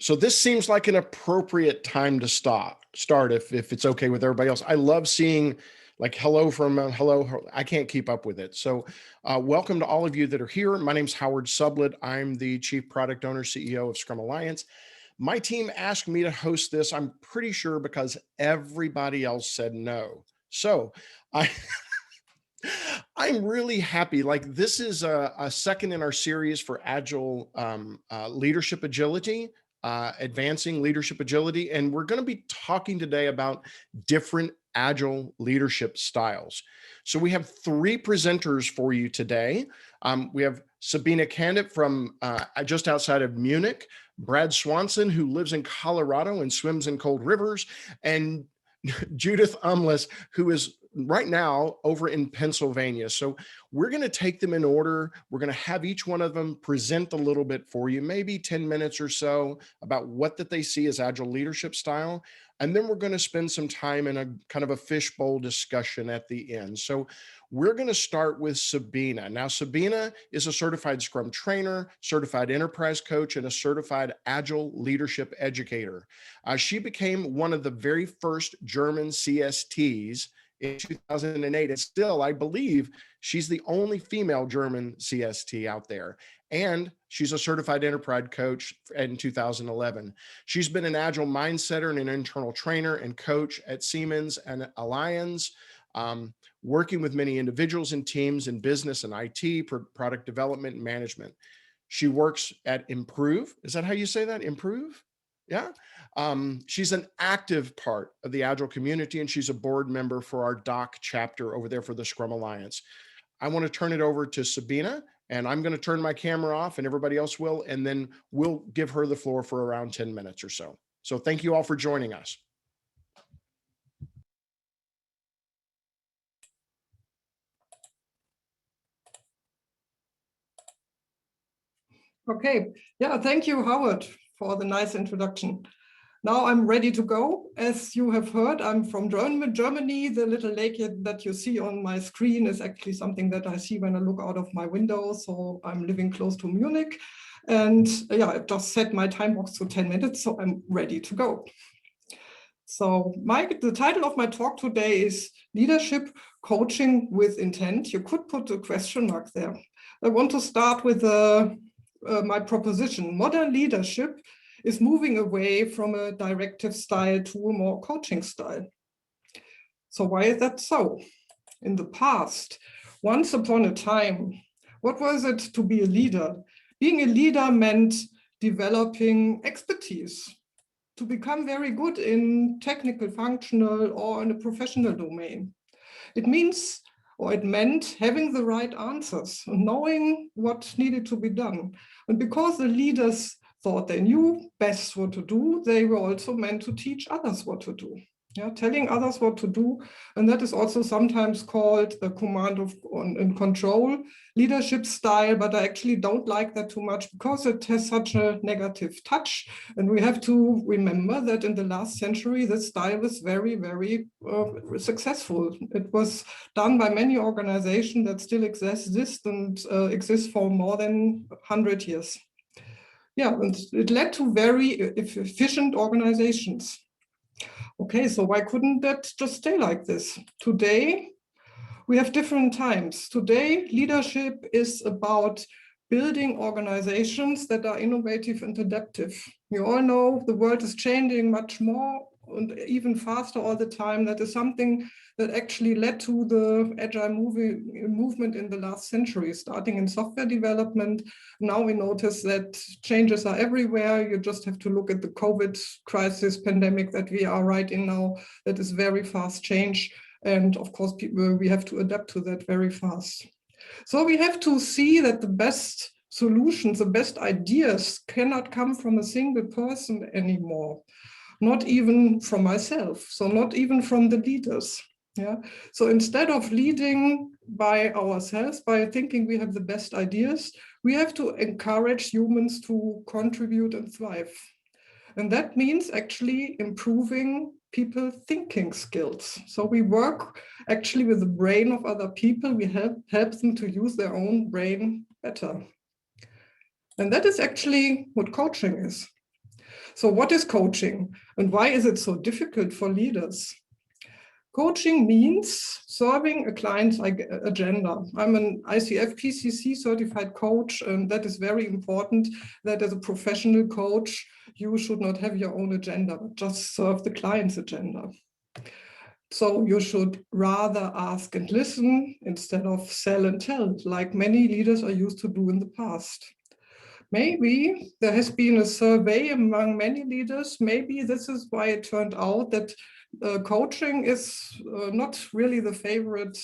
So this seems like an appropriate time to start if it's okay with everybody else. I love seeing like hello from hello. I can't keep up with it. So welcome to all of you that are here. My name's Howard Sublett. I'm the Chief Product Owner, CEO of Scrum Alliance. My team asked me to host this, I'm pretty sure because everybody else said no. So I'm really happy. Like this is a second in our series for Agile leadership agility, advancing leadership agility. And we're going to be talking today about different Agile leadership styles. So we have three presenters for you today. We have Sabine Canditt from just outside of Munich, Brad Swanson, who lives in Colorado and swims in cold rivers, and Judith Umless, who is right now over in Pennsylvania. So we're going to take them in order. We're going to have each one of them present a little bit for you, maybe 10 minutes or so, about what that they see as Agile leadership style. And then we're going to spend some time in a kind of a fishbowl discussion at the end. So we're going to start with Sabine. Now, Sabine is a certified Scrum trainer, certified enterprise coach, and a certified Agile leadership educator. She became one of the very first German CSTs in 2008. And still, I believe she's the only female German CST out there. And she's a certified enterprise coach in 2011. She's been an Agile Mindsetter and an internal trainer and coach at Siemens and Allianz, working with many individuals and teams in business and IT, product development and management. She works at improuv. Is that how you say that? Improuv? Yeah. She's an active part of the Agile community, and she's a board member for our DACH chapter over there for the Scrum Alliance. I want to turn it over to Sabine, and I'm going to turn my camera off and everybody else will, and then we'll give her the floor for around 10 minutes or so. So thank you all for joining us. Okay, yeah, thank you, Howard, for the nice introduction. Now I'm ready to go. As you have heard, I'm from Germany. The little lake that you see on my screen is actually something that I see when I look out of my window. So I'm living close to Munich. And yeah, I've just set my time box to 10 minutes, so I'm ready to go. So the title of my talk today is Leadership Coaching with Intent. You could put a question mark there. I want to start with my proposition. Modern leadership is moving away from a directive style to a more coaching style. So why is that so? In the past, once upon a time, what was it to be a leader? Being a leader meant developing expertise, to become very good in technical, functional, or in a professional domain. It meant having the right answers, knowing what needed to be done. And because the leaders thought they knew best what to do, they were also meant to teach others what to do. Yeah, telling others what to do. And that is also sometimes called a command and control leadership style, but I actually don't like that too much because it has such a negative touch. And we have to remember that in the last century, this style was very, very successful. It was done by many organizations that still exist and exist for more than 100 years. Yeah, and it led to very efficient organizations. Okay, so why couldn't that just stay like this? Today, we have different times. Today, leadership is about building organizations that are innovative and adaptive. You all know the world is changing much more and even faster all the time. That is something that actually led to the agile movement in the last century, starting in software development. Now we notice that changes are everywhere. You just have to look at the COVID crisis pandemic that we are right in now. That is very fast change. And of course, we have to adapt to that very fast. So we have to see that the best solutions, the best ideas cannot come from a single person anymore. Not even from myself, so not even from the leaders. Yeah. So instead of leading by ourselves, by thinking we have the best ideas, we have to encourage humans to contribute and thrive. And that means actually improving people's thinking skills. So we work actually with the brain of other people. We help them to use their own brain better. And that is actually what coaching is. So what is coaching and why is it so difficult for leaders? Coaching means serving a client's agenda. I'm an ICF PCC certified coach, and that is very important that as a professional coach, you should not have your own agenda, but just serve the client's agenda. So you should rather ask and listen instead of sell and tell, like many leaders are used to do in the past. Maybe there has been a survey among many leaders. Maybe this is why it turned out that coaching is not really the favorite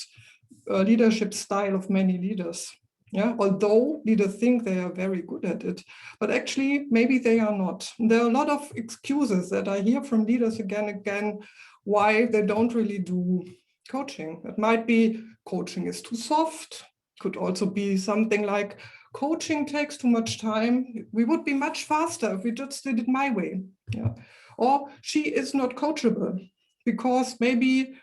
leadership style of many leaders. Yeah, although leaders think they are very good at it, but actually maybe they are not. There are a lot of excuses that I hear from leaders again and again why they don't really do coaching. It might be coaching is too soft. Could also be something like coaching takes too much time. We would be much faster if we just did it my way. Yeah. Or she is not coachable because maybe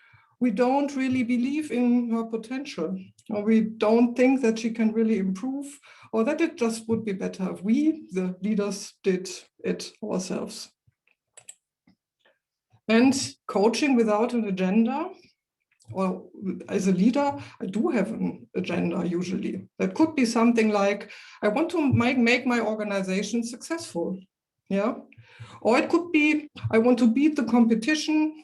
we don't really believe in her potential, or we don't think that she can really improve, or that it just would be better if we, the leaders, did it ourselves. And coaching without an agenda, or as a leader, I do have an agenda usually. That could be something like, I want to make my organization successful. Yeah. Or it could be, I want to beat the competition,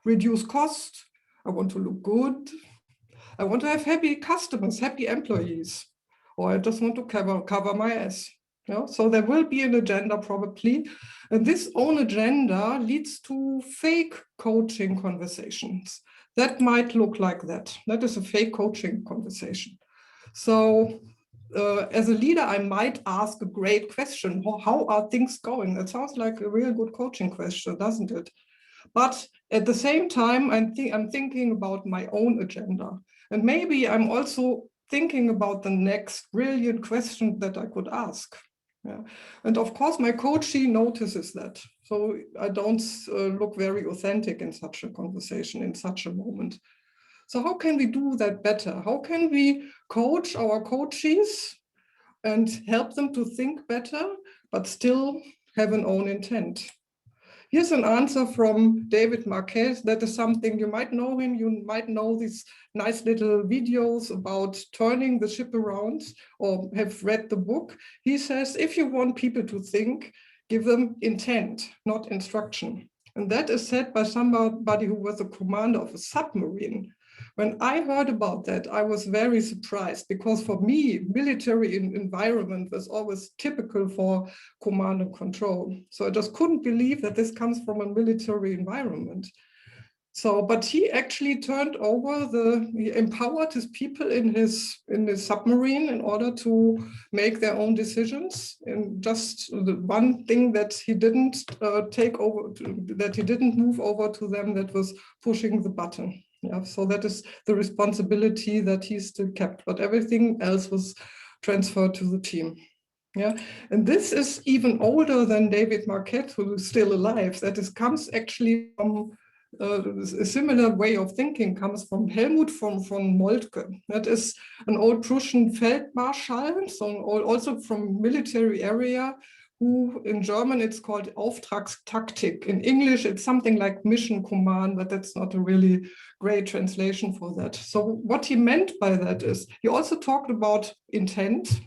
reduce cost, I want to look good, I want to have happy customers, happy employees, or I just want to cover my ass. Yeah? So there will be an agenda probably, and this own agenda leads to fake coaching conversations. That might look like that. That is a fake coaching conversation. So as a leader, I might ask a great question. How are things going? That sounds like a real good coaching question, doesn't it? But at the same time, I'm thinking about my own agenda. And maybe I'm also thinking about the next brilliant question that I could ask. Yeah. And of course, my coachee notices that. So I don't look very authentic in such a conversation, in such a moment. So how can we do that better? How can we coach our coachees and help them to think better, but still have an own intent? Here's an answer from David Marquez. That is something, you might know him, you might know these nice little videos about turning the ship around or have read the book. He says, if you want people to think, give them intent, not instruction. And that is said by somebody who was a commander of a submarine. When I heard about that, I was very surprised because for me, military environment was always typical for command and control. So I just couldn't believe that this comes from a military environment. So, but he actually he empowered his people in his submarine in order to make their own decisions. And just the one thing that he didn't that he didn't move over to them, that was pushing the button. Yeah, so that is the responsibility that he still kept, but everything else was transferred to the team. Yeah, and this is even older than David Marquez, who is still alive. That comes actually from a similar way of thinking comes from Helmut von Moltke. That is an old Prussian Feldmarschall, so also from military area, who in German it's called Auftragstaktik. In English it's something like mission command, but that's not a really great translation for that. So what he meant by that is, he also talked about intent.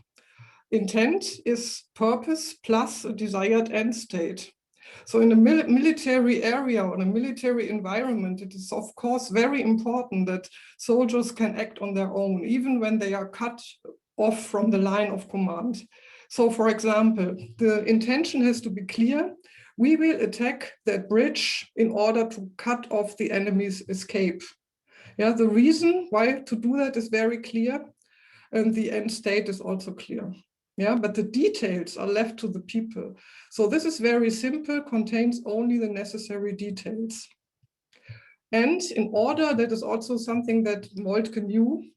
Intent is purpose plus a desired end state. So in a military area or in a military environment, it is of course very important that soldiers can act on their own, even when they are cut off from the line of command. So for example, the intention has to be clear. We will attack that bridge in order to cut off the enemy's escape. Yeah, the reason why to do that is very clear, and the end state is also clear. Yeah, but the details are left to the people. So this is very simple, contains only the necessary details. And in order, that is also something that Moltke knew,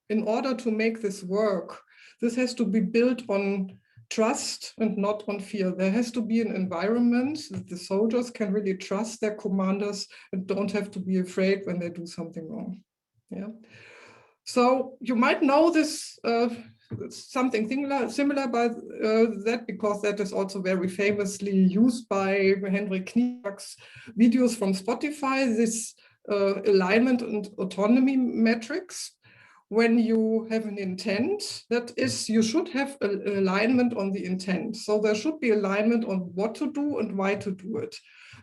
in order to make this work, this has to be built on trust and not on fear. There has to be an environment that the soldiers can really trust their commanders and don't have to be afraid when they do something wrong. Yeah. So you might know this something similar by that, because that is also very famously used by Henrik Kniebach's videos from Spotify, this alignment and autonomy metrics. When you have an intent, that is, you should have an alignment on the intent. So there should be alignment on what to do and why to do it.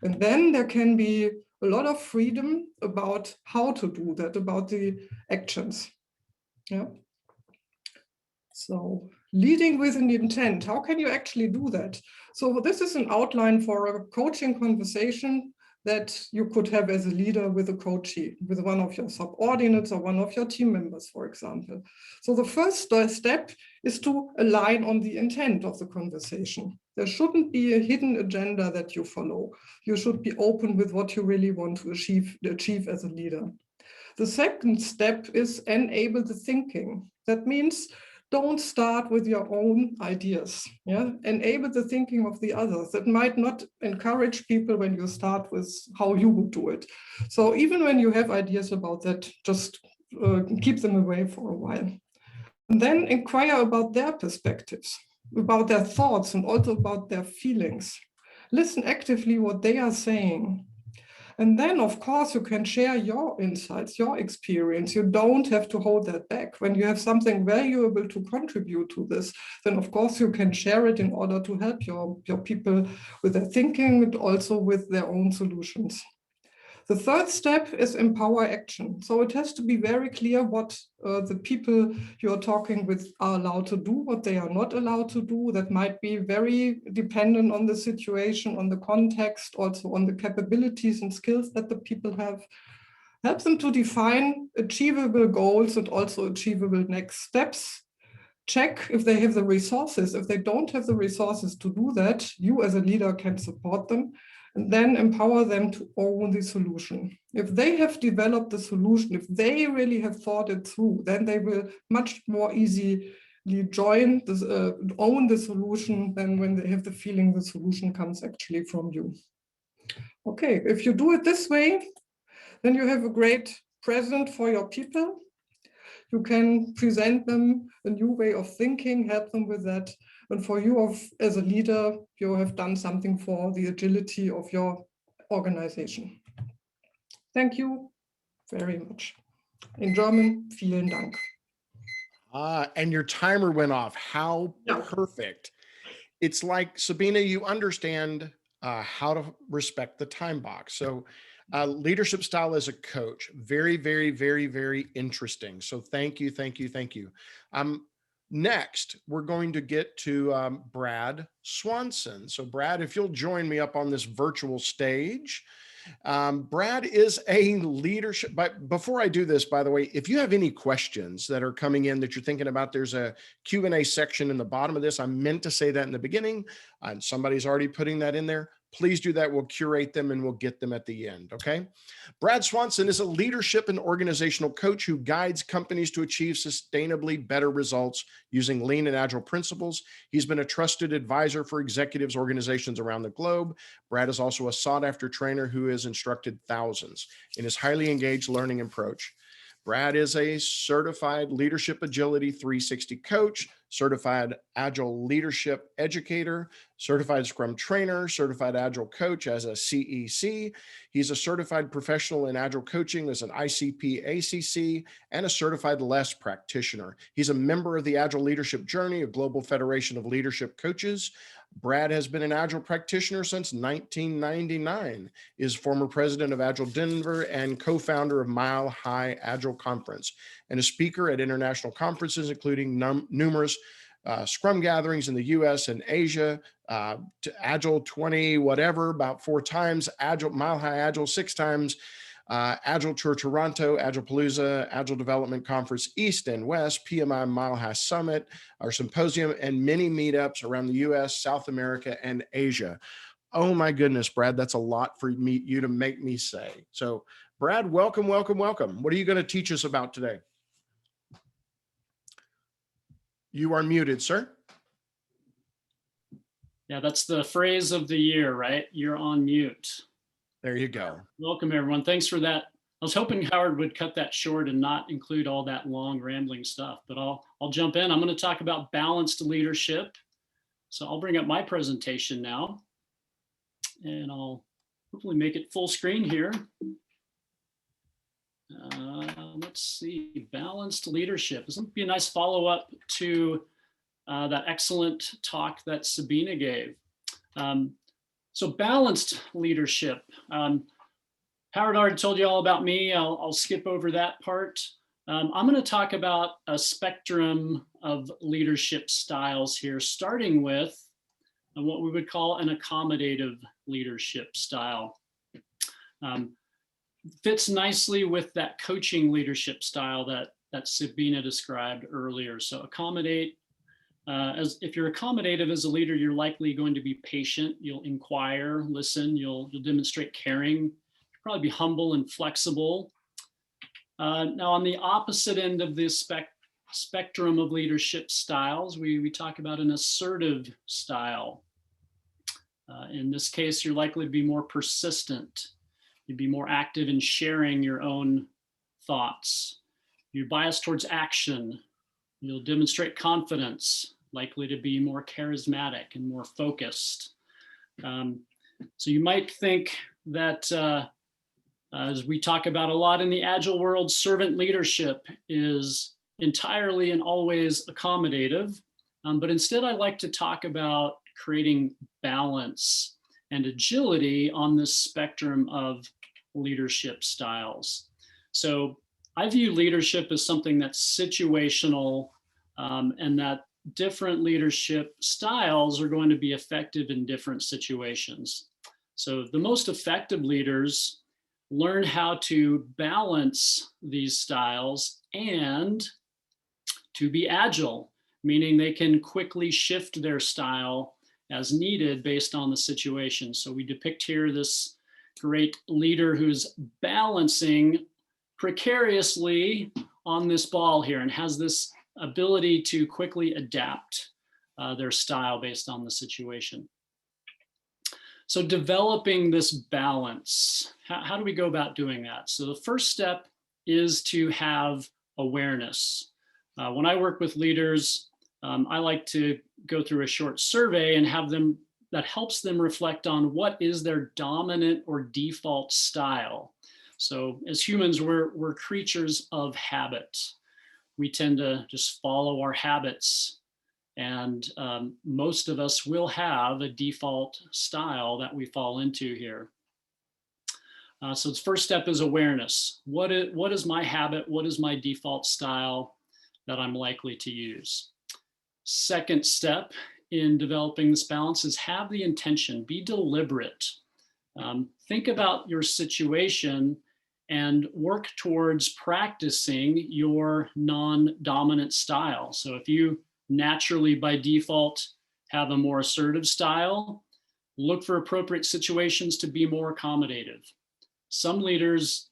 And then there can be a lot of freedom about how to do that, about the actions. Yeah. So leading with an intent, how can you actually do that? So this is an outline for a coaching conversation that you could have as a leader with a coachee, with one of your subordinates or one of your team members, for example. So the first step is to align on the intent of the conversation. There shouldn't be a hidden agenda that you follow. You should be open with what you really want to achieve as a leader. The second step is enable the thinking. That means don't start with your own ideas. Yeah? Enable the thinking of the others. That might not encourage people when you start with how you would do it. So even when you have ideas about that, just keep them away for a while. And then inquire about their perspectives, about their thoughts, and also about their feelings. Listen actively what they are saying. And then, of course, you can share your insights, your experience. You don't have to hold that back. When you have something valuable to contribute to this, then, of course, you can share it in order to help your people with their thinking and also with their own solutions. The third step is empower action. So it has to be very clear what the people you're talking with are allowed to do, what they are not allowed to do. That might be very dependent on the situation, on the context, also on the capabilities and skills that the people have. Help them to define achievable goals and also achievable next steps. Check if they have the resources. If they don't have the resources to do that, you as a leader can support them. And then empower them to own the solution. If they have developed the solution, if they really have thought it through, then they will much more easily join this, own the solution than when they have the feeling the solution comes actually from you. Okay, if you do it this way, then you have a great present for your people. You can present them a new way of thinking, help them with that. And for you as a leader, you have done something for the agility of your organization. Thank you very much. In German, vielen Dank. And your timer went off. How perfect. It's like, Sabine, you understand how to respect the time box. So leadership style as a coach, very, very, very, very interesting. So thank you, thank you, thank you. Next, we're going to get to Brad Swanson. So Brad, if you'll join me up on this virtual stage. Brad is a leadership, but before I do this, by the way, if you have any questions that are coming in that you're thinking about, there's a Q&A section in the bottom of this. I meant to say that in the beginning, and somebody's already putting that in there. Please do that. We'll curate them and we'll get them at the end. Okay. Brad Swanson is a leadership and organizational coach who guides companies to achieve sustainably better results using lean and agile principles. He's been a trusted advisor for executives, organizations around the globe. Brad is also a sought-after trainer who has instructed thousands in his highly engaged learning approach. Brad is a certified leadership agility 360 coach, certified agile leadership educator, certified scrum trainer, certified agile coach as a CEC. He's a certified professional in agile coaching as an ICP ACC and a certified LESS practitioner. He's a member of the Agile Leadership Journey, a global federation of leadership coaches. Brad has been an Agile practitioner since 1999, is former president of Agile Denver and co-founder of Mile High Agile Conference, and a speaker at international conferences, including numerous Scrum gatherings in the US and Asia, to Agile 20, whatever, about 4 times, Agile, Mile High Agile 6 times, Agile Tour Toronto, Agile Palooza, Agile Development Conference East and West, PMI Mile High Summit, our symposium, and many meetups around the US, South America, and Asia. Oh my goodness, Brad, that's a lot for you to make me say. So Brad, welcome, welcome, welcome. What are you going to teach us about today? You are muted, sir. Yeah, that's the phrase of the year, right? You're on mute. There you go. Welcome, everyone. Thanks for that was hoping Howard would cut that short and not include all that long rambling stuff, but I'll jump in. I'm going to talk about balanced leadership. So I'll bring up my presentation now, and I'll hopefully make it full screen here. Let's see, balanced leadership. This would be a nice follow-up to that excellent talk that Sabine gave. So balanced leadership. Howard already told you all about me. I'll skip over that part. I'm going to talk about a spectrum of leadership styles here, starting with what we would call an accommodative leadership style. Fits nicely with that coaching leadership style that Sabine described earlier. So accommodate, if you're accommodative as a leader, you're likely going to be patient. You'll inquire, listen, you'll demonstrate caring, you'll probably be humble and flexible. Now on the opposite end of this spectrum of leadership styles, we talk about an assertive style. In this case, you're likely to be more persistent. You'd be more active in sharing your own thoughts. You're biased towards action. You'll demonstrate confidence, likely to be more charismatic and more focused. So you might think that, as we talk about a lot in the Agile world, servant leadership is entirely and always accommodative. But instead, I like to talk about creating balance and agility on this spectrum of leadership styles. So I view leadership as something that's situational, and that different leadership styles are going to be effective in different situations. So the most effective leaders learn how to balance these styles and to be agile, meaning they can quickly shift their style as needed based on the situation. So we depict here this great leader who's balancing precariously on this ball here and has this ability to quickly adapt their style based on the situation. So developing this balance, how do we go about doing that? So the first step is to have awareness. When I work with leaders, I like to go through a short survey and have them, that helps them reflect on what is their dominant or default style. So as humans, we're creatures of habit. We tend to just follow our habits, and most of us will have a default style that we fall into here. So the first step is awareness. What is my habit? What is my default style that I'm likely to use? Second step in developing this balance is have the intention, be deliberate. Think about your situation and work towards practicing your non-dominant style. So if you naturally by default have a more assertive style, look for appropriate situations to be more accommodative. Some leaders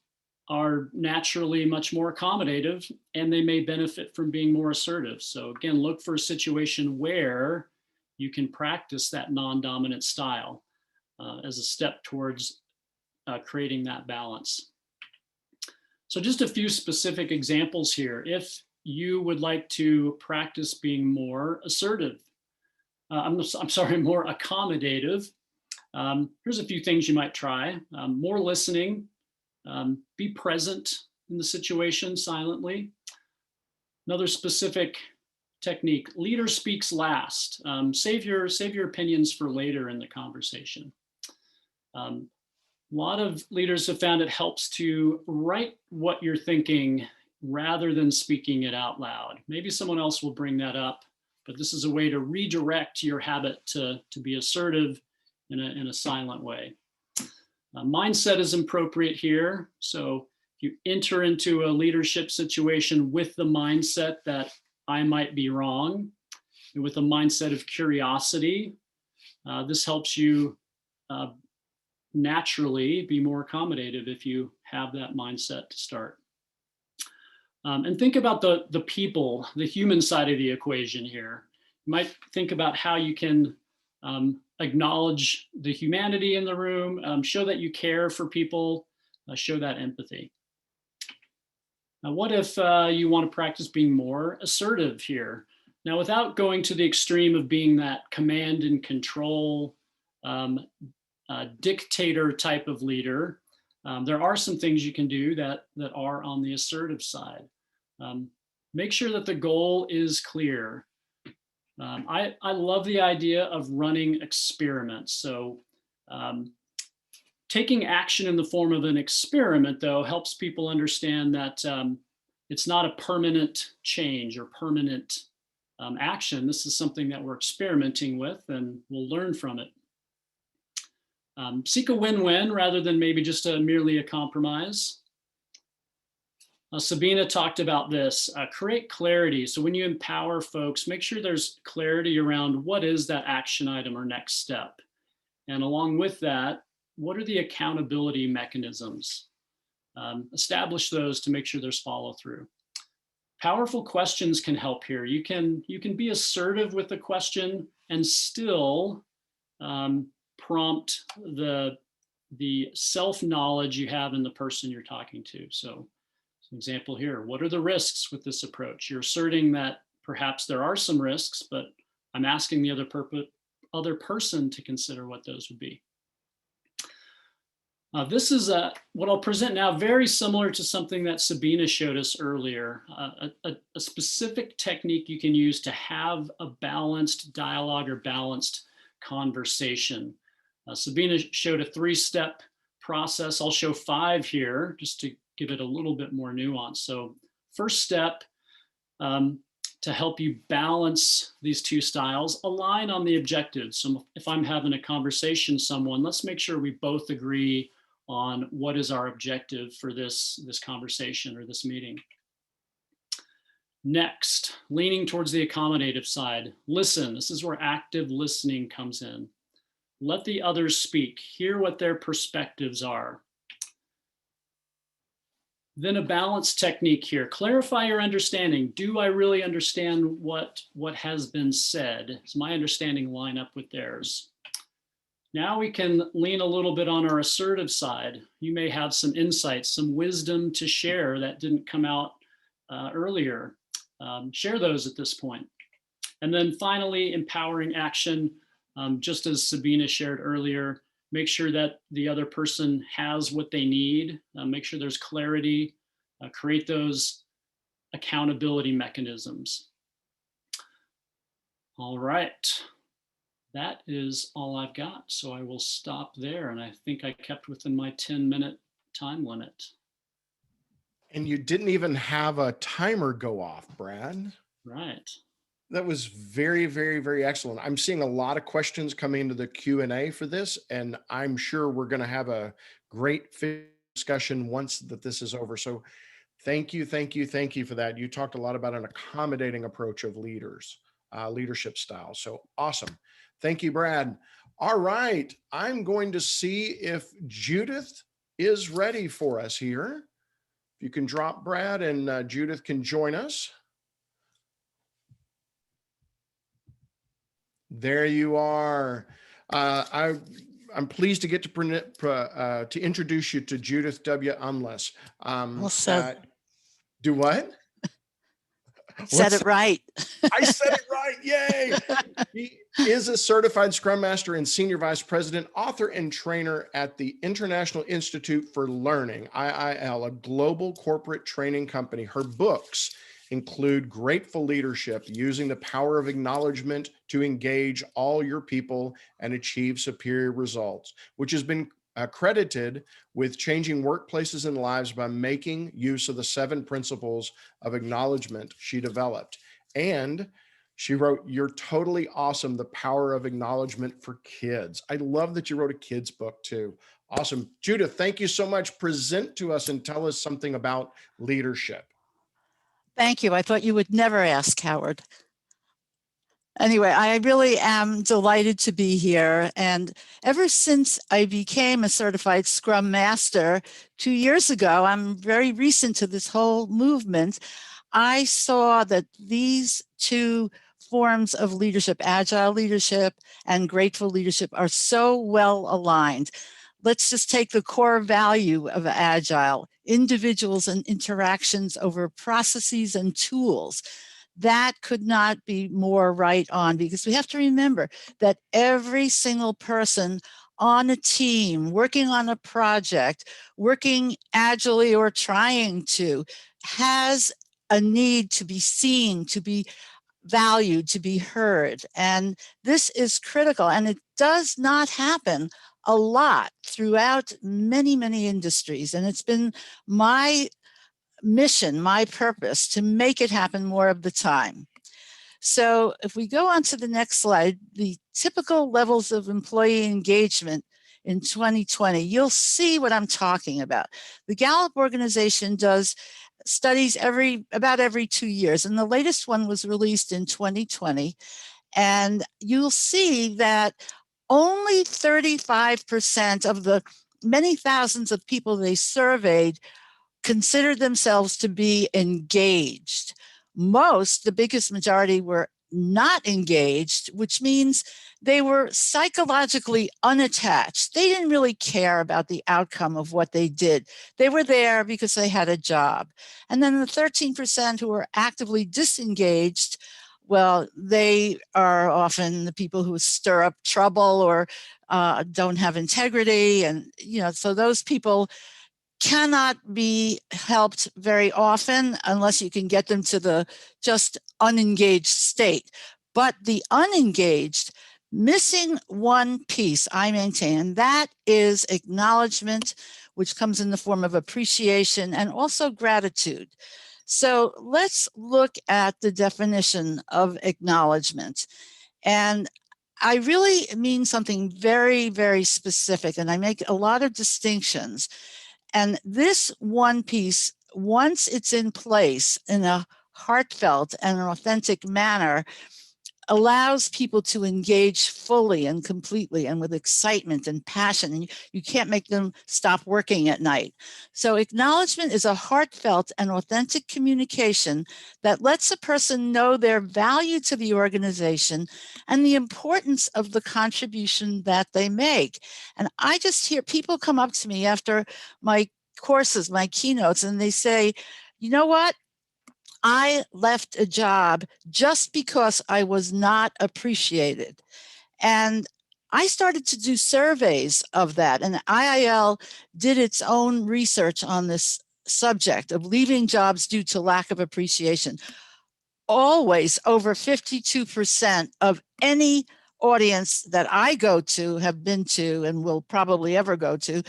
are naturally much more accommodative and they may benefit from being more assertive. So again, look for a situation where you can practice that non-dominant style as a step towards creating that balance. So just a few specific examples here. If you would like to practice being more assertive, I'm sorry, more accommodative, here's a few things you might try. More listening, be present in the situation silently. Another specific technique, leader speaks last. Save your opinions for later in the conversation. A lot of leaders have found it helps to write what you're thinking rather than speaking it out loud. Maybe someone else will bring that up, but this is a way to redirect your habit to be assertive in a silent way. Mindset is appropriate here. So if you enter into a leadership situation with the mindset that I might be wrong, and with a mindset of curiosity, this helps you naturally be more accommodative if you have that mindset to start. And think about the people, the human side of the equation here. You might think about how you can acknowledge the humanity in the room, show that you care for people, show that empathy. Now, what if you want to practice being more assertive here? Now, without going to the extreme of being that command and control dictator type of leader, there are some things you can do that are on the assertive side. Make sure that the goal is clear. I love the idea of running experiments. So taking action in the form of an experiment, though, helps people understand that it's not a permanent change or permanent action. This is something that we're experimenting with, and we'll learn from it. Seek a win-win rather than maybe just merely a compromise. Sabine talked about this, create clarity. So when you empower folks, make sure there's clarity around what is that action item or next step. And along with that, what are the accountability mechanisms? Establish those to make sure there's follow through. Powerful questions can help here. You can be assertive with the question and still prompt the self-knowledge you have in the person you're talking to. So an example here, what are the risks with this approach? You're asserting that perhaps there are some risks, but I'm asking the other person to consider what those would be. This is what I'll present now, very similar to something that Sabine showed us earlier, a specific technique you can use to have a balanced dialogue or balanced conversation. Sabine showed a 3-step process. I'll show 5 here just to give it a little bit more nuance. So first step, to help you balance these 2 styles, align on the objectives. So if I'm having a conversation with someone, let's make sure we both agree on what is our objective for this conversation or this meeting. Next, leaning towards the accommodative side. Listen, this is where active listening comes in. Let the others speak, hear what their perspectives are. Then a balanced technique here. Clarify your understanding. Do I really understand what has been said? Does my understanding line up with theirs? Now we can lean a little bit on our assertive side. You may have some insights, some wisdom to share that didn't come out earlier. Share those at this point. And then finally, empowering action. Just as Sabine shared earlier, make sure that the other person has what they need. Make sure there's clarity. Create those accountability mechanisms. All right. That is all I've got. So I will stop there. And I think I kept within my 10-minute time limit. And you didn't even have a timer go off, Brad. Right. That was very, very, very excellent. I'm seeing a lot of questions coming into the Q&A for this, and I'm sure we're going to have a great discussion once that this is over. So thank you, thank you, thank you for that. You talked a lot about an accommodating approach of leadership style. So awesome. Thank you, Brad. All right. I'm going to see if Judith is ready for us here. If you can drop Brad and Judith can join us. There you are. I'm pleased to get to introduce you to Judith W. Unless. Do what? Said it right. I said it right. Yay. He is a certified Scrum Master and Senior Vice President, author and trainer at the International Institute for Learning, IIL, a global corporate training company. Her books include Grateful Leadership, Using the Power of Acknowledgement to Engage All Your People and Achieve Superior Results, which has been credited with changing workplaces and lives by making use of the 7 principles of acknowledgement she developed. And she wrote, You're Totally Awesome, The Power of Acknowledgement for Kids. I love that you wrote a kid's book too. Awesome. Judith, thank you so much. Present to us and tell us something about leadership. Thank you. I thought you would never ask, Howard. Anyway, I really am delighted to be here. And ever since I became a certified Scrum Master 2 years ago, I'm very recent to this whole movement. I saw that these 2 forms of leadership, agile leadership and grateful leadership, are so well aligned. let's just take the core value of Agile, individuals and interactions over processes and tools. That could not be more right on, because we have to remember that every single person on a team, working on a project, working agilely or trying to, has a need to be seen, to be valued, to be heard. And this is critical. And it does not happen a lot throughout many, many industries. And it's been my mission, my purpose, to make it happen more of the time. So if we go on to the next slide, the typical levels of employee engagement in 2020, you'll see what I'm talking about. The Gallup organization does studies about every 2 years, and the latest one was released in 2020. And you'll see that only 35% of the many thousands of people they surveyed considered themselves to be engaged. Most, the biggest majority, were not engaged, which means they were psychologically unattached. They didn't really care about the outcome of what they did. They were there because they had a job. And then the 13% who were actively disengaged, well, they are often the people who stir up trouble or don't have integrity. And, so those people cannot be helped very often unless you can get them to the just unengaged state. But the unengaged, missing one piece, I maintain, and that is acknowledgement, which comes in the form of appreciation and also gratitude. So let's look at the definition of acknowledgement. And I really mean something very, very specific, and I make a lot of distinctions. And this one piece, once it's in place in a heartfelt and an authentic manner, allows people to engage fully and completely and with excitement and passion. And you can't make them stop working at night. So acknowledgement is a heartfelt and authentic communication that lets a person know their value to the organization and the importance of the contribution that they make. And I just hear people come up to me after my courses, my keynotes, and they say, you know what? I left a job just because I was not appreciated. And I started to do surveys of that. And IIL did its own research on this subject of leaving jobs due to lack of appreciation. Always over 52% of any audience that I go to, have been to, and will probably ever go to,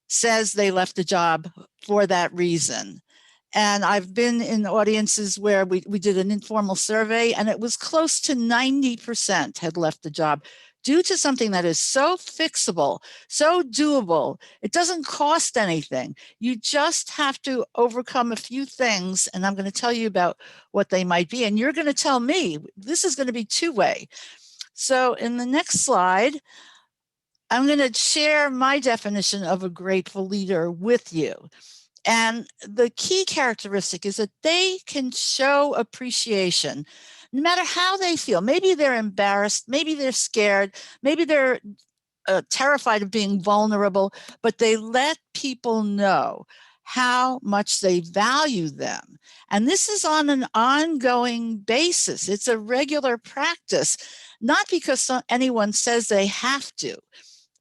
says they left a job for that reason. And I've been in audiences where we did an informal survey, and it was close to 90% had left the job due to something that is so fixable, so doable. It doesn't cost anything. You just have to overcome a few things, and I'm going to tell you about what they might be. And you're going to tell me. This is going to be two-way. So in the next slide, I'm going to share my definition of a grateful leader with you. And the key characteristic is that they can show appreciation no matter how they feel. Maybe they're embarrassed, maybe they're scared, maybe they're terrified of being vulnerable, but they let people know how much they value them. And this is on an ongoing basis. It's a regular practice, not because anyone says they have to,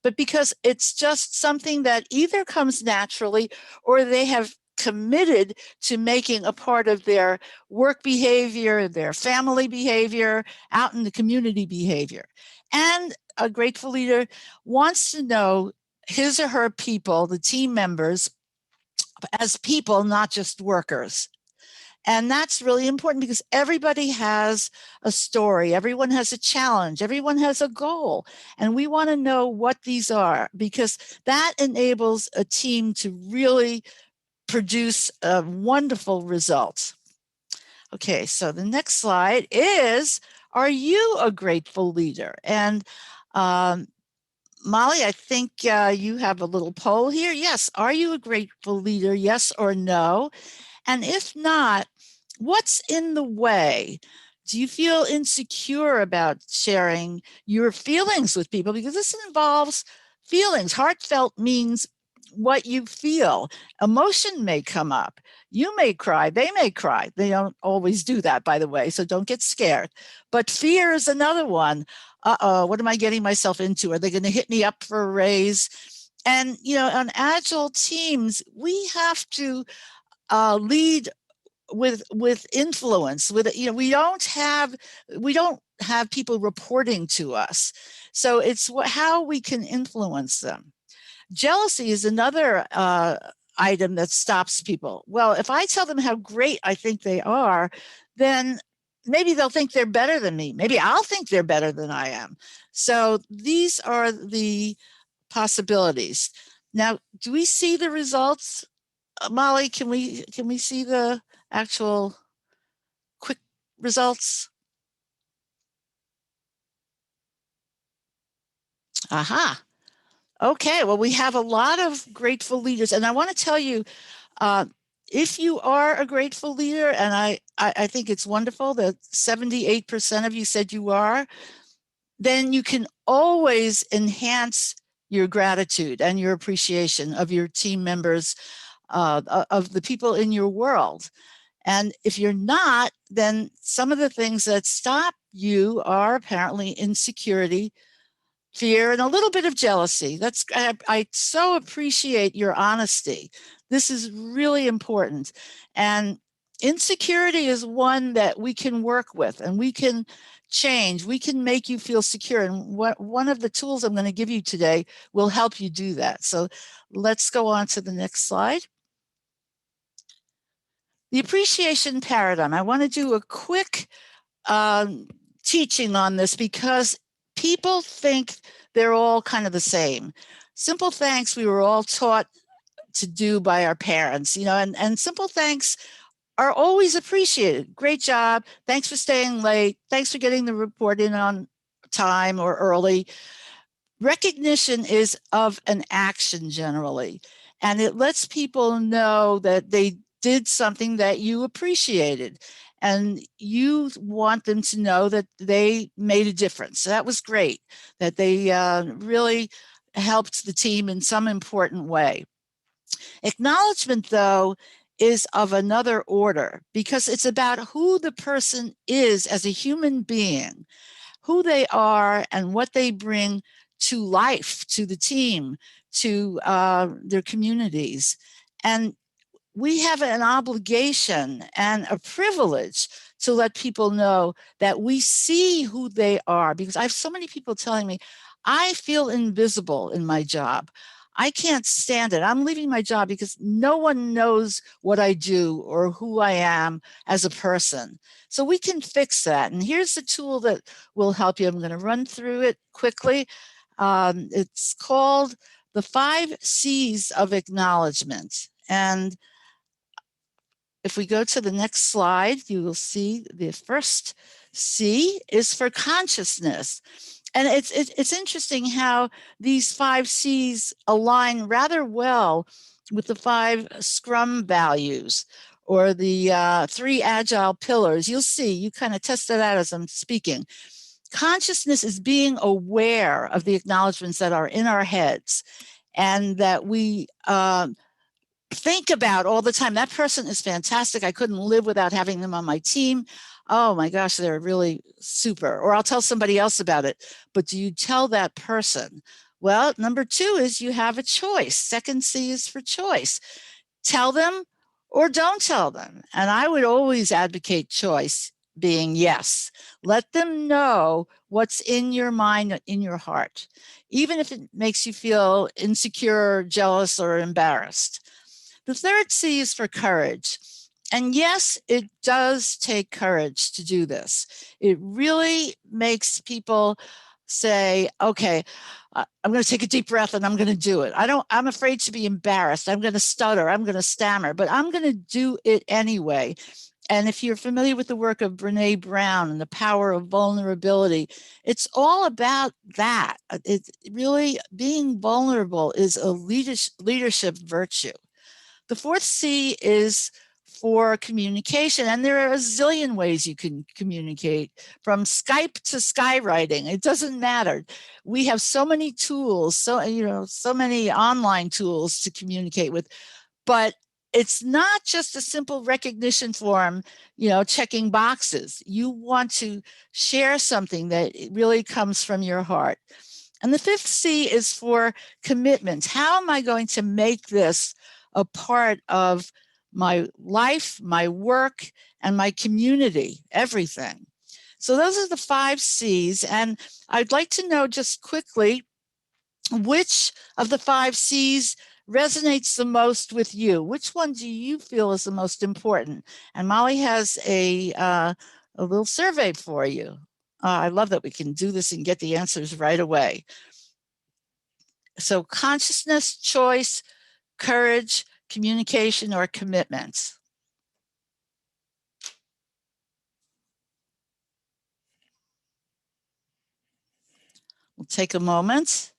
but because it's just something that either comes naturally or they have committed to making a part of their work behavior, their family behavior, out in the community behavior. And a grateful leader wants to know his or her people, the team members, as people, not just workers. And that's really important because everybody has a story, everyone has a challenge, everyone has a goal. And we want to know what these are, because that enables a team to really produce wonderful results. Okay, so the next slide is, are you a grateful leader? And Molly, I think you have a little poll here. Yes, are you a grateful leader? Yes or no? And if not, what's in the way? Do you feel insecure about sharing your feelings with people? Because this involves Feelings, heartfelt means what you feel. Emotion may come up. You may cry, they may cry. They don't always do that, by the way, so don't get scared. But fear is another one. What am I getting myself into? Are they going to hit me up for a raise? And, on Agile teams, we have to lead with influence. We don't have people reporting to us. So it's how we can influence them. Jealousy is another item that stops people. Well, if I tell them how great I think they are, then maybe they'll think they're better than me. Maybe I'll think they're better than I am. So these are the possibilities. Now, do we see the results? Molly, can we see the actual quick results? Aha. Okay, well, we have a lot of grateful leaders. And I want to tell you, if you are a grateful leader, and I think it's wonderful that 78% of you said you are, then you can always enhance your gratitude and your appreciation of your team members, of the people in your world. And if you're not, then some of the things that stop you are apparently insecurity, fear, and a little bit of jealousy. I so appreciate your honesty. This is really important. And insecurity is one that we can work with and we can change. We can make you feel secure. And one of the tools I'm going to give you today will help you do that. So let's go on to the next slide. The appreciation paradigm. I want to do a quick teaching on this because people think they're all kind of the same. Simple thanks we were all taught to do by our parents, and simple thanks are always appreciated. Great job. Thanks for staying late. Thanks for getting the report in on time or early. Recognition is of an action generally, and it lets people know that they did something that you appreciated. And you want them to know that they made a difference. So that was great, that they really helped the team in some important way. Acknowledgement, though, is of another order because it's about who the person is as a human being, who they are and what they bring to life, to the team, to their communities. And we have an obligation and a privilege to let people know that we see who they are, because I have so many people telling me, I feel invisible in my job. I can't stand it. I'm leaving my job because no one knows what I do or who I am as a person. So we can fix that. And here's the tool that will help you. I'm going to run through it quickly. It's called the 5 C's of acknowledgement. And if we go to the next slide, you will see the first C is for consciousness. And it's interesting how these 5 C's align rather well with the 5 Scrum values or the 3 Agile pillars. You'll see, you kind of test it out as I'm speaking. Consciousness is being aware of the acknowledgements that are in our heads and that we think about all the time. That person is fantastic. I couldn't live without having them on my team. Oh my gosh, they're really super. Or I'll tell somebody else about it. But do you tell that person? Well, number 2 is you have a choice. Second C is for choice. Tell them or don't tell them. And I would always advocate choice being yes. Let them know what's in your mind, in your heart, even if it makes you feel insecure, jealous, or embarrassed. The third C is for courage. And yes, it does take courage to do this. It really makes people say, okay, I'm going to take a deep breath and I'm going to do it. I'm afraid to be embarrassed. I'm going to stutter. I'm going to stammer, but I'm going to do it anyway. And if you're familiar with the work of Brené Brown and the power of vulnerability, it's all about that. It's really being vulnerable is a leadership virtue. The 4th C is for communication. And there are a zillion ways you can communicate, from Skype to skywriting. It doesn't matter. We have so many tools, so many online tools to communicate with, but it's not just a simple recognition form, checking boxes. You want to share something that really comes from your heart. And the 5th C is for commitment. How am I going to make this a part of my life, my work, and my community, everything? So those are the 5 C's. And I'd like to know just quickly, which of the 5 C's resonates the most with you? Which one do you feel is the most important? And Molly has a little survey for you. I love that we can do this and get the answers right away. So consciousness, choice, courage, communication, or commitment. We'll take a moment.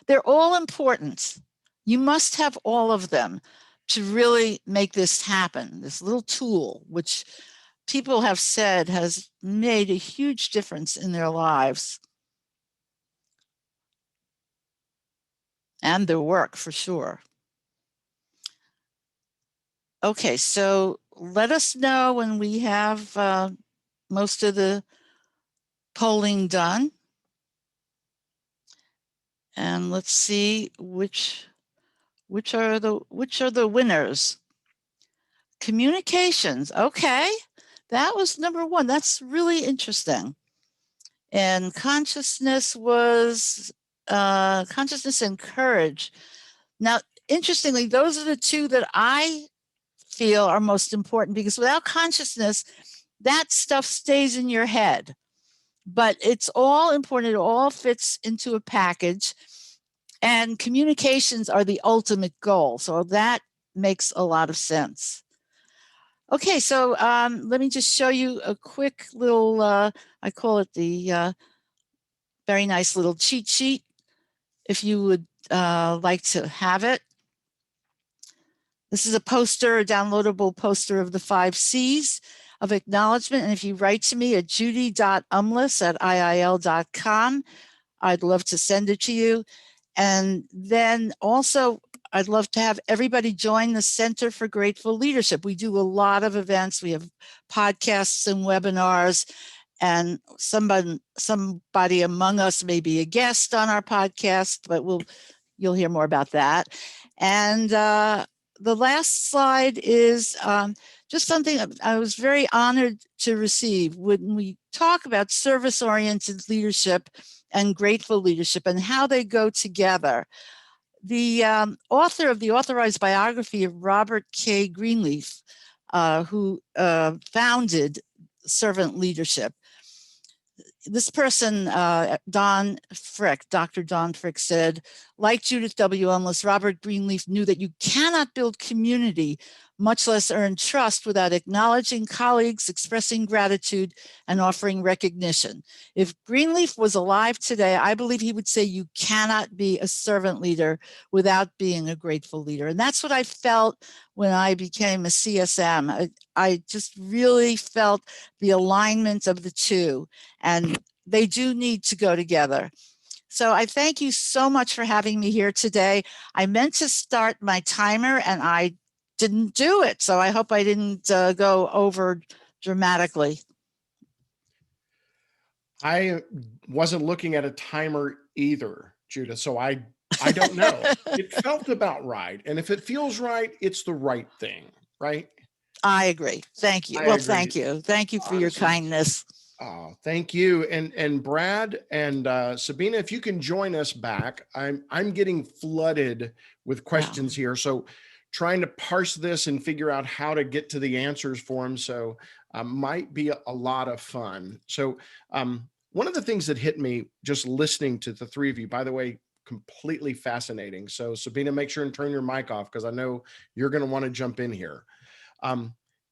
They're all important. You must have all of them to really make this happen. This little tool, which people have said has made a huge difference in their lives and their work, for sure. Okay, so let us know when we have most of the polling done. And let's see which are the winners. Communications. Okay, that was number 1. That's really interesting. And consciousness was consciousness and courage. Now, interestingly, those are the 2 that I feel are most important, because without consciousness, that stuff stays in your head. But it's all important. It all fits into a package. And communications are the ultimate goal. So that makes a lot of sense. Okay, so let me just show you a quick little, I call it the very nice little cheat sheet, if you would like to have it. This is a poster, a downloadable poster of the 5 C's of acknowledgement. And if you write to me at judy.umlis@iil.com, I'd love to send it to you. And then also, I'd love to have everybody join the Center for Grateful Leadership. We do a lot of events. We have podcasts and webinars, and somebody among us may be a guest on our podcast, but you'll hear more about that. And the last slide is just something I was very honored to receive. When we talk about service-oriented leadership and grateful leadership and how they go together, the author of the authorized biography of Robert K. Greenleaf, who founded Servant Leadership, this person, Dr. Don Frick, said, like Judith W. Umlis, Robert Greenleaf knew that you cannot build community, much less earn trust, without acknowledging colleagues, expressing gratitude, and offering recognition. If Greenleaf was alive today, I believe he would say you cannot be a servant leader without being a grateful leader. And that's what I felt when I became a CSM. I just really felt the alignment of the 2, and they do need to go together. So I thank you so much for having me here today. I meant to start my timer and I didn't do it. So I hope I didn't go over dramatically. I wasn't looking at a timer either, Judith. So I don't know. It felt about right. And if it feels right, it's the right thing, right? I agree. Thank you. Well, thank you. Thank you for your kindness. Oh, thank you. And Brad and Sabine, if you can join us back, I'm getting flooded with questions here. So trying to parse this and figure out how to get to the answers for them. So might be a lot of fun. So one of the things that hit me just listening to the 3 of you, by the way, completely fascinating. So Sabine, make sure and turn your mic off, because I know you're going to want to jump in here.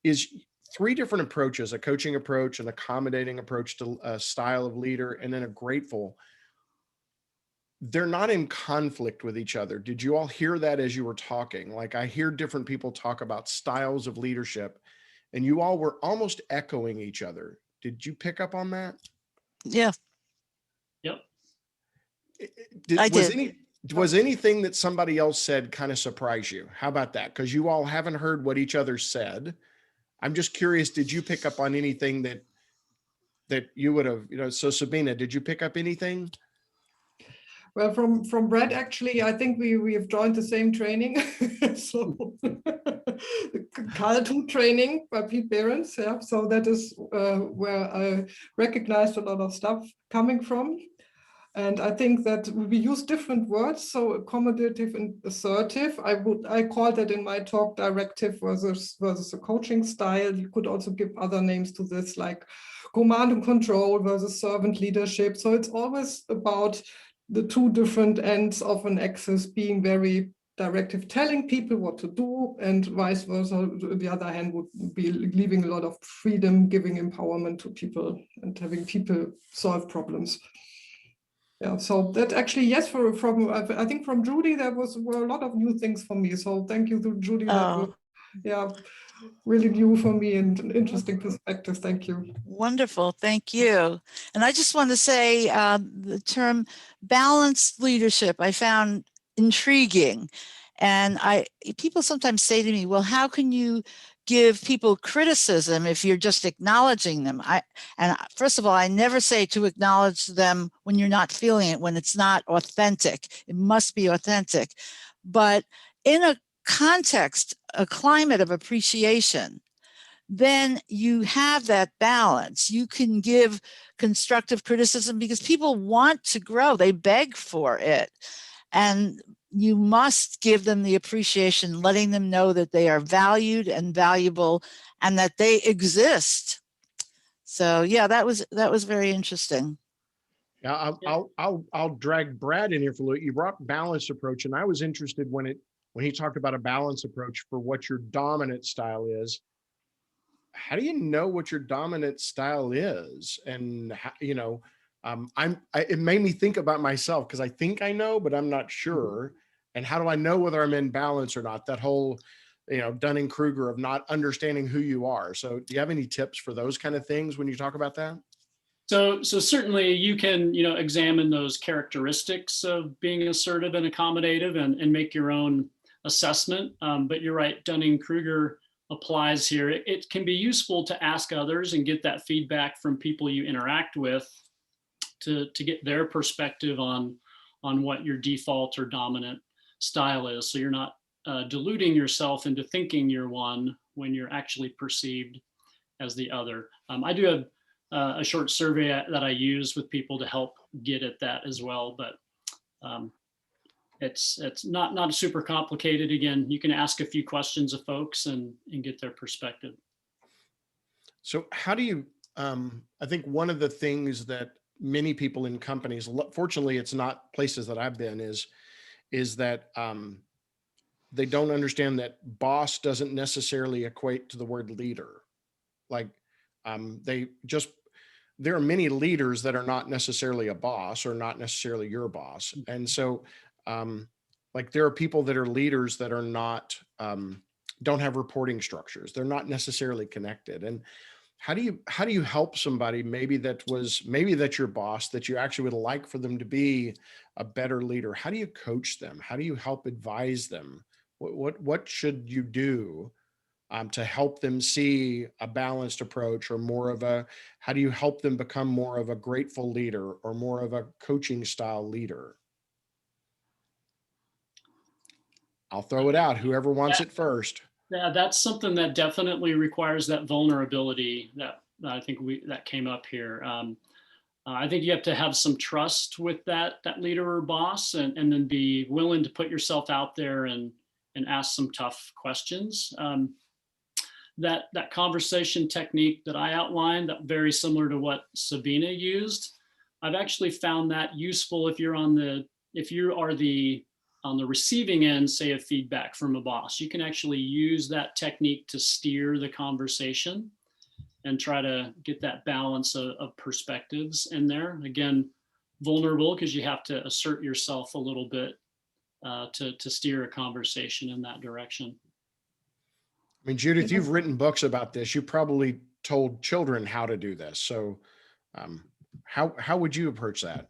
Is 3 different approaches: a coaching approach, an accommodating approach to a style of leader, and then a grateful. they're not in conflict with each other. Did you all hear that as you were talking? Like, I hear different people talk about styles of leadership, and you all were almost echoing each other. Did you pick up on that? Yeah, Yep. I Was did. anything that somebody else said kind of surprise you? How about that? Because you all haven't heard what each other said. I'm just curious, did you pick up on anything that you would have, so Sabine, did you pick up anything? Well, from Brad, actually, I think we have joined the same training. So the CAL2 training by Pete Behrens. Yeah, so that is where I recognized a lot of stuff coming from. And I think that we use different words, so accommodative and assertive. I call that in my talk directive versus a coaching style. You could also give other names to this, like command and control versus servant leadership. So it's always about the two different ends of an axis being very directive, telling people what to do, and vice versa. On the other hand, would be leaving a lot of freedom, giving empowerment to people and having people solve problems. Yeah, so that actually, yes, I think from Judy, there were a lot of new things for me. So thank you to Judy. That was, yeah, really new for me and an interesting perspective. Thank you. Wonderful, thank you. And I just want to say the term balanced leadership I found intriguing. And people sometimes say to me, well, how can you give people criticism if you're just acknowledging them? And first of all, I never say to acknowledge them when you're not feeling it, when it's not authentic. It must be authentic. But in a context, a climate of appreciation, then you have that balance. You can give constructive criticism because people want to grow. They beg for it. And you must give them the appreciation, letting them know that they are valued and valuable and that they exist. So yeah, that was very interesting. Yeah, I'll drag Brad in here for a little. You brought balanced approach, and I was interested when he talked about a balanced approach for what your dominant style is. How do you know what your dominant style is? And how, it made me think about myself, because I think I know, but I'm not sure. And how do I know whether I'm in balance or not? That whole, Dunning-Kruger of not understanding who you are. So do you have any tips for those kind of things when you talk about that? So certainly you can, examine those characteristics of being assertive and accommodative and make your own assessment. But you're right, Dunning-Kruger applies here. It can be useful to ask others and get that feedback from people you interact with to get their perspective on what your default or dominant style is. So you're not deluding yourself into thinking you're one when you're actually perceived as the other. I do have a short survey that I use with people to help get at that as well, but it's not super complicated. Again, you can ask a few questions of folks and get their perspective. So how do you, I think one of the things that many people in companies, fortunately, it's not places that I've been, is that they don't understand that boss doesn't necessarily equate to the word leader. Like there are many leaders that are not necessarily a boss or not necessarily your boss. And so like there are people that are leaders that are not, don't have reporting structures. They're not necessarily connected. And how do you help somebody maybe that's your boss, that you actually would like for them to be a better leader? How do you coach them? How do you help advise them? What should you do to help them see a balanced approach, or how do you help them become more of a grateful leader or more of a coaching style leader? I'll throw it out, whoever wants it first. Yeah, that's something that definitely requires that vulnerability that I think that came up here. I think you have to have some trust with that leader or boss, and then be willing to put yourself out there and ask some tough questions. That conversation technique that I outlined, that very similar to what Sabine used, I've actually found that useful if you are on the receiving end, say, of feedback from a boss. You can actually use that technique to steer the conversation and try to get that balance of perspectives in there. Again, vulnerable because you have to assert yourself a little bit to steer a conversation in that direction. I mean, Judith, you've written books about this. You probably told children how to do this. So how would you approach that?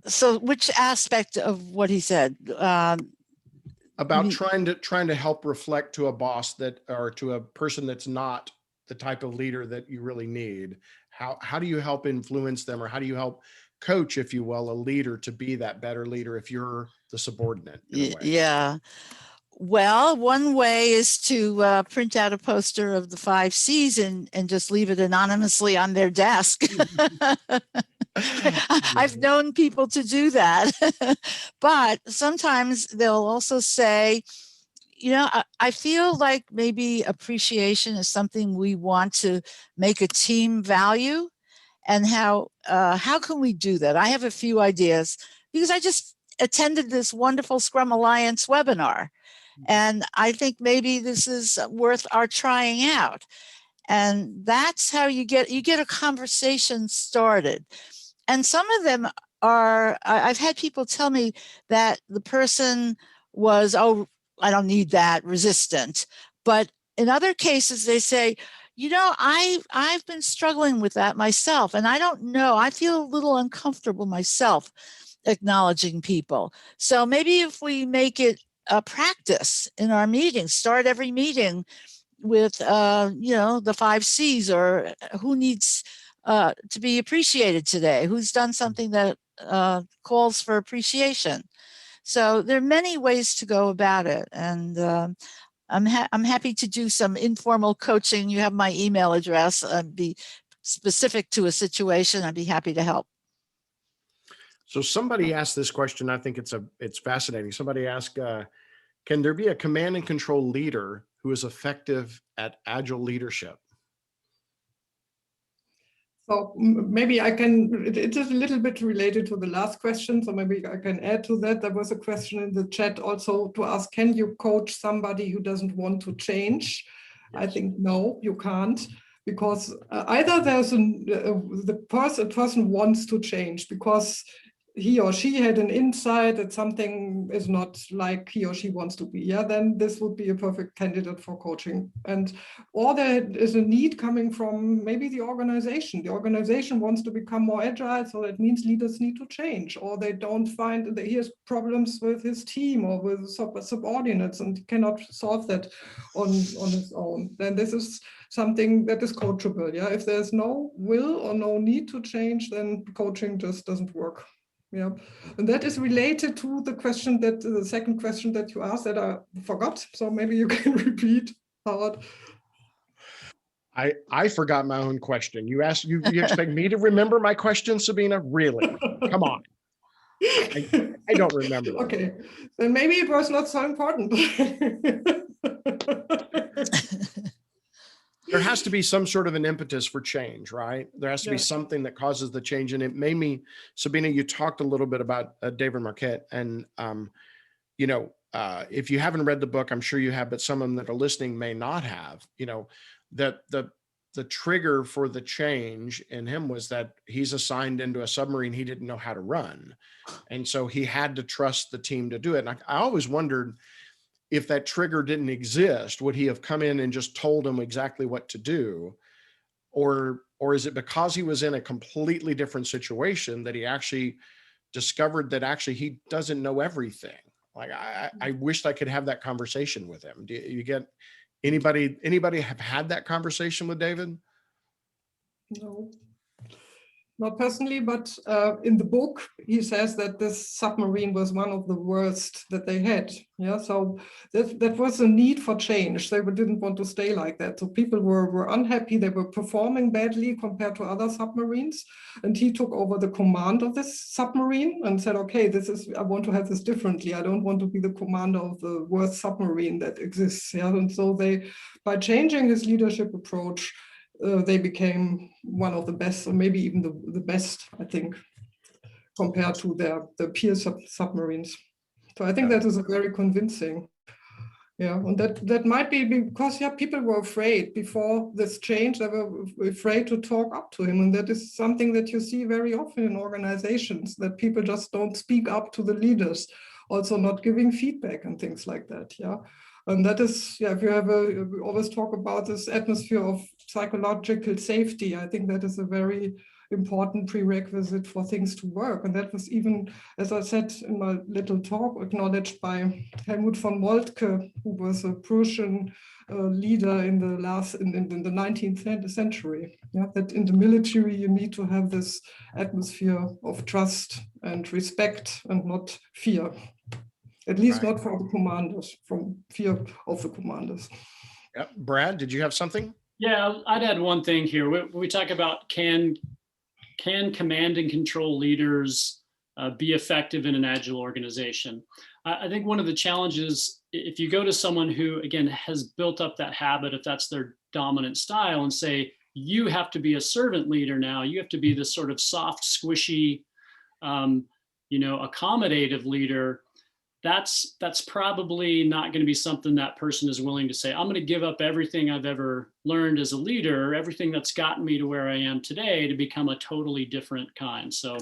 So which aspect of what he said? About trying to help reflect to a boss that, or to a person that's not the type of leader that you really need. How do you help influence them, or how do you help coach, if you will, a leader to be that better leader if you're the subordinate in a way? Yeah. Well, one way is to print out a poster of the 5 C's and just leave it anonymously on their desk. I've known people to do that. But sometimes they'll also say, I feel like maybe appreciation is something we want to make a team value. And how can we do that? I have a few ideas because I just attended this wonderful Scrum Alliance webinar. And I think maybe this is worth our trying out. And that's how you get a conversation started. And some of them are, I've had people tell me that the person was, oh, I don't need that, resistant. But in other cases, they say, I've been struggling with that myself. And I don't know, I feel a little uncomfortable myself acknowledging people. So maybe if we make it a practice in our meetings, start every meeting with, the 5 C's, or who needs to be appreciated today, who's done something that calls for appreciation. So there are many ways to go about it. And I'm happy to do some informal coaching. You have my email address. Be specific to a situation. I'd be happy to help. So somebody asked this question. I think it's fascinating. Somebody asked, can there be a command and control leader who is effective at agile leadership? So maybe I can, it is a little bit related to the last question, so maybe I can add to that. There was a question in the chat also to ask, can you coach somebody who doesn't want to change? Yes. I think no, you can't, because either there's the person wants to change because he or she had an insight that something is not like he or she wants to be, yeah, then this would be a perfect candidate for coaching. Or there is a need coming from maybe the organization. The organization wants to become more agile, so that means leaders need to change, or they don't find that he has problems with his team or with subordinates and cannot solve that on his own. Then this is something that is coachable, yeah. If there's no will or no need to change, then coaching just doesn't work. Yeah, and that is related to the question the second question that you asked that I forgot. So maybe you can repeat, Howard. I forgot my own question. You asked, you expect me to remember my question, Sabine? Really? Come on. I don't remember. Okay, then maybe it was not so important. There has to be some sort of an impetus for change, right? There has to be something that causes the change. And it made me, Sabine, you talked a little bit about David Marquette. And, if you haven't read the book, I'm sure you have, but some of them that are listening may not have, that the trigger for the change in him was that he's assigned into a submarine he didn't know how to run. And so he had to trust the team to do it. And I always wondered, if that trigger didn't exist, would he have come in and just told him exactly what to do? Or is it because he was in a completely different situation that he actually discovered that actually he doesn't know everything? Like, I wished I could have that conversation with him. Do you get anybody have had that conversation with David? No. Not personally, but in the book, he says that this submarine was one of the worst that they had. Yeah, so that was a need for change. They didn't want to stay like that. So people were unhappy. They were performing badly compared to other submarines. And he took over the command of this submarine and said, okay, I want to have this differently. I don't want to be the commander of the worst submarine that exists. Yeah, and so by changing his leadership approach, they became one of the best, or maybe even the best, I think, compared to their peer submarines. So I think that is very convincing. Yeah, and that might be because people were afraid before this change. They were afraid to talk up to him, and that is something that you see very often in organizations, that people just don't speak up to the leaders, also not giving feedback and things like that. Yeah, and that is, yeah, if you have we always talk about this atmosphere of psychological safety. I think that is a very important prerequisite for things to work. And that was even, as I said in my little talk, acknowledged by Helmut von Moltke, who was a Prussian leader in the 19th century. Yeah, that in the military you need to have this atmosphere of trust and respect and not fear. At least not for the commanders, from fear of the commanders. Yep. Brad, did you have something? Yeah, I'd add one thing here. We talk about can command and control leaders be effective in an agile organization? I think one of the challenges, if you go to someone who, again, has built up that habit, if that's their dominant style, and say, you have to be a servant leader now, you have to be this sort of soft, squishy, accommodative leader, that's probably not going to be something that person is willing to say, I'm going to give up everything I've ever learned as a leader, everything that's gotten me to where I am today, to become a totally different kind. So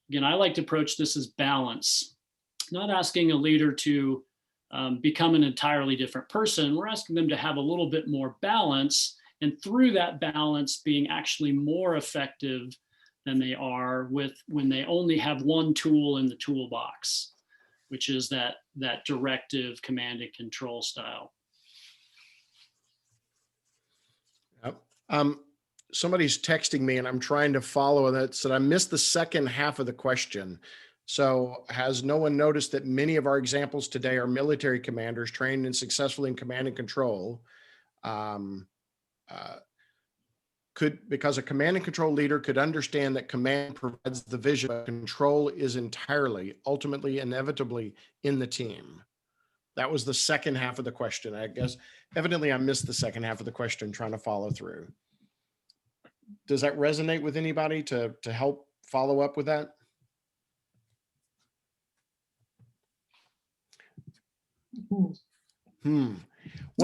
again, I like to approach this as balance, not asking a leader to become an entirely different person. We're asking them to have a little bit more balance, and through that balance being actually more effective than they are when they only have one tool in the toolbox, which is that directive command and control style. Yep. Somebody's texting me and I'm trying to follow that. Said I missed the second half of the question. So has no one noticed that many of our examples today are military commanders trained and successfully in command and control? Because a command and control leader could understand that command provides the vision, but control is entirely, ultimately, inevitably in the team. That was the second half of the question. I guess evidently I missed the second half of the question trying to follow through. Does that resonate with anybody to help follow up with that? One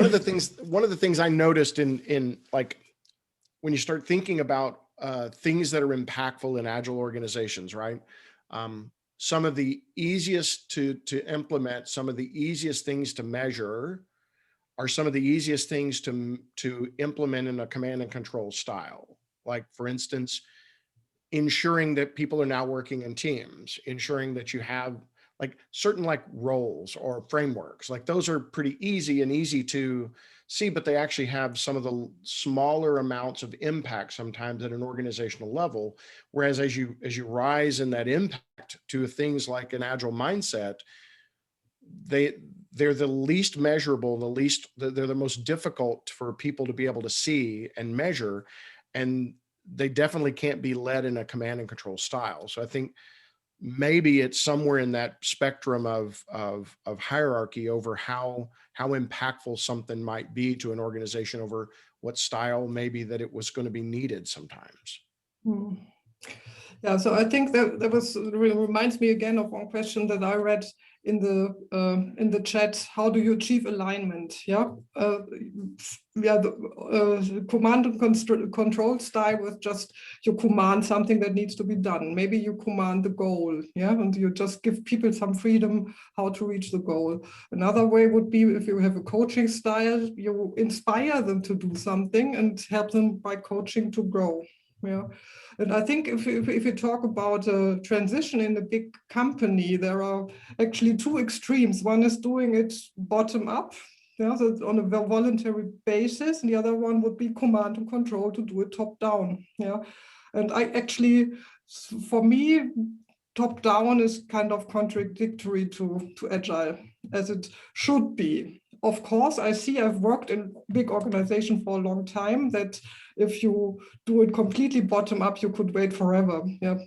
of the things I noticed in like when you start thinking about things that are impactful in agile organizations, right? Some of the easiest to implement, some of the easiest things to measure are some of the easiest things to implement in a command and control style. Like, for instance, ensuring that people are now working in teams, ensuring that you have like certain like roles or frameworks, like those are pretty easy to see, but they actually have some of the smaller amounts of impact sometimes at an organizational level. Whereas as you rise in that impact to things like an agile mindset, they're the least measurable, they're the most difficult for people to be able to see and measure, and they definitely can't be led in a command and control style. So I think maybe it's somewhere in that spectrum of hierarchy over how impactful something might be to an organization over what style maybe that it was going to be needed sometimes. Yeah, so I think that was reminds me again of one question that I read in the chat. How do you achieve alignment? Yeah, the command and control style was just you command something that needs to be done. Maybe you command the goal, yeah, and you just give people some freedom how to reach the goal. Another way would be if you have a coaching style, you inspire them to do something and help them by coaching to grow. Yeah, and I think if you talk about a transition in a big company, there are actually two extremes. One is doing it bottom up, yeah, so on a voluntary basis, and the other one would be command and control to do it top down. Yeah, and I actually, for me, top down is kind of contradictory to Agile, as it should be. Of course, I've worked in big organizations for a long time, that If you do it completely bottom up, you could wait forever, yeah,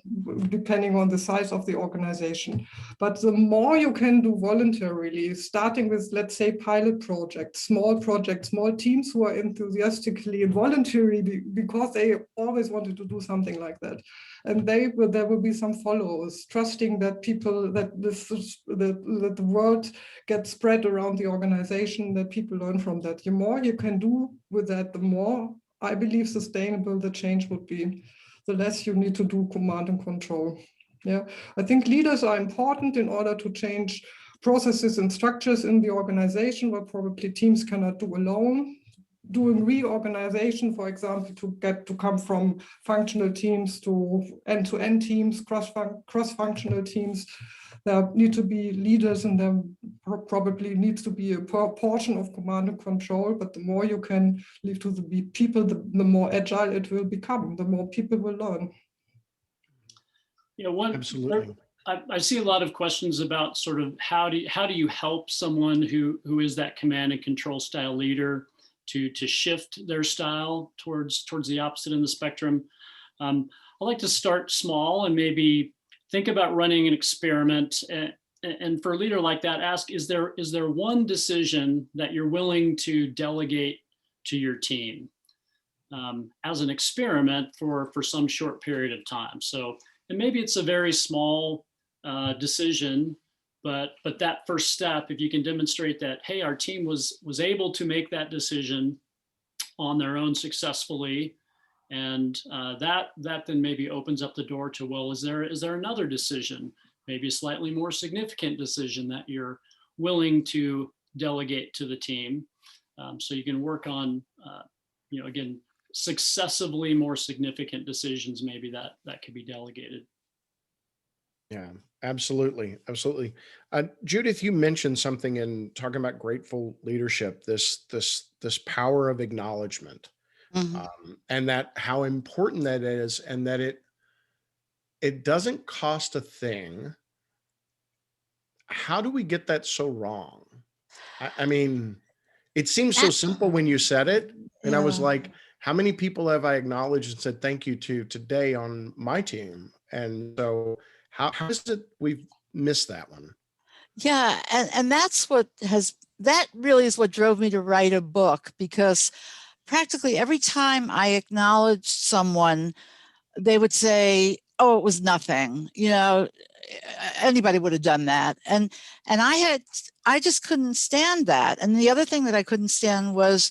depending on the size of the organization. But the more you can do voluntarily, starting with, let's say, pilot projects, small teams who are enthusiastically and voluntarily because they always wanted to do something like that. And there will be some followers, trusting that that the word gets spread around the organization, that people learn from that. The more you can do with that, the more, I believe, sustainable the change would be, the less you need to do command and control. Yeah, I think leaders are important in order to change processes and structures in the organization, what probably teams cannot do alone. Doing reorganization, for example, to come from functional teams to end-to-end teams, cross-functional teams. There need to be leaders, and there probably needs to be a portion of command and control. But the more you can leave to the people, the more agile it will become, the more people will learn. Yeah, Absolutely. I see a lot of questions about sort of how do you help someone who is that command and control style leader to shift their style towards the opposite in the spectrum. I like to start small and maybe think about running an experiment. And for a leader like that, ask, is there one decision that you're willing to delegate to your team as an experiment for some short period of time? So, and maybe it's a very small decision, but that first step, if you can demonstrate that, hey, our team was able to make that decision on their own successfully, and that then maybe opens up the door to, well, is there another decision, maybe a slightly more significant decision that you're willing to delegate to the team, so you can work on, again, successively more significant decisions maybe that could be delegated. Yeah, absolutely. Absolutely. Judith, you mentioned something in talking about grateful leadership, this power of acknowledgement, and that how important that is, and that it doesn't cost a thing. How do we get that so wrong? I mean, it seems so simple when you said it. And I was like, how many people have I acknowledged and said thank you to today on my team? And so how is it we've missed that one? Yeah, and that really is what drove me to write a book, because practically every time I acknowledged someone, they would say, oh, it was nothing. Anybody would have done that. And I just couldn't stand that. And the other thing that I couldn't stand was,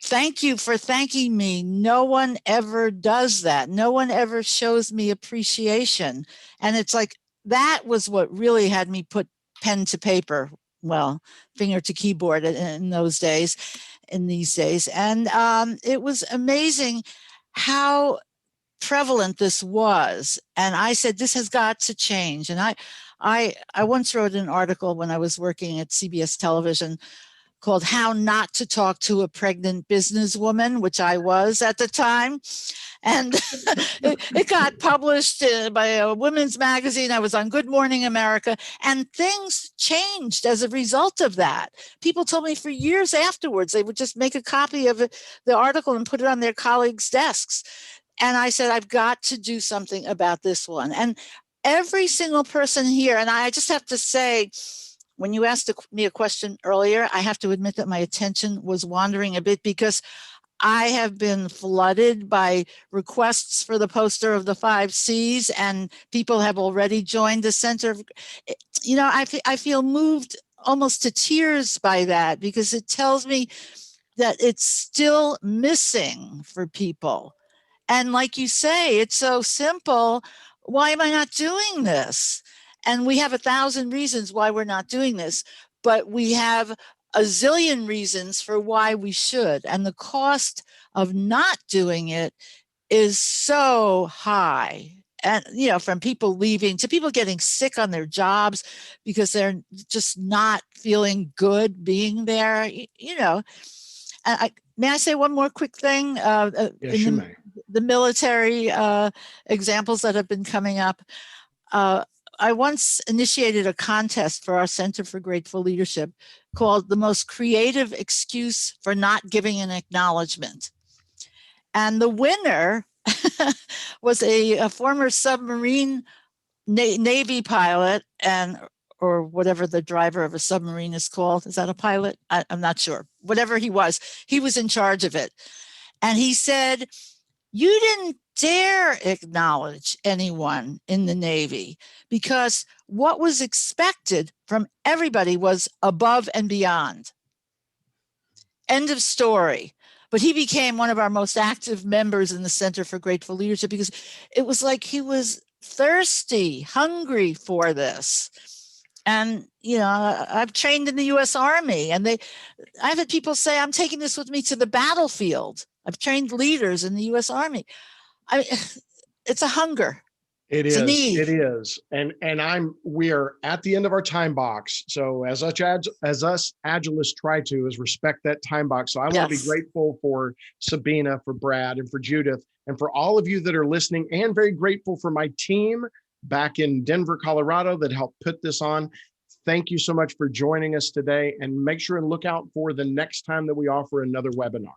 thank you for thanking me. No one ever does that. No one ever shows me appreciation. And it's like, that was what really had me put pen to paper, well, finger to keyboard in these days. And it was amazing how prevalent this was. And I said, this has got to change. And I once wrote an article when I was working at CBS television called How Not to Talk to a Pregnant Businesswoman, which I was at the time. And it got published by a women's magazine. I was on Good Morning America, and things changed as a result of that. People told me for years afterwards, they would just make a copy of the article and put it on their colleagues' desks. And I said, I've got to do something about this one. And every single person here, and I just have to say, when you asked me a question earlier, I have to admit that my attention was wandering a bit, because I have been flooded by requests for the poster of the 5 C's, and people have already joined the center. I feel moved almost to tears by that, because it tells me that it's still missing for people. And like you say, it's so simple. Why am I not doing this? And we have 1,000 reasons why we're not doing this, but we have a zillion reasons for why we should. And the cost of not doing it is so high. And, from people leaving to people getting sick on their jobs because they're just not feeling good being there, And may I say one more quick thing? Yes, you may. The military examples that have been coming up. I once initiated a contest for our Center for Grateful Leadership called The Most Creative Excuse for Not Giving an Acknowledgement. And the winner was a former submarine Navy pilot, and or whatever the driver of a submarine is called. Is that a pilot? I'm not sure. Whatever he was in charge of it. And he said, you didn't dare acknowledge anyone in the Navy because what was expected from everybody was above and beyond. End of story. But he became one of our most active members in the Center for Grateful Leadership because it was like he was thirsty, hungry for this. And, you know, I've trained in the US Army, and I've had people say, I'm taking this with me to the battlefield. I've trained leaders in the US Army. It's a hunger. It It's a is. need. It is. And we are at the end of our time box. So as us Agilists try to is respect that time box. So I want to be grateful for Sabine, for Brad, and for Judith, and for all of you that are listening, and very grateful for my team back in Denver, Colorado that helped put this on. Thank you so much for joining us today, and make sure and look out for the next time that we offer another webinar.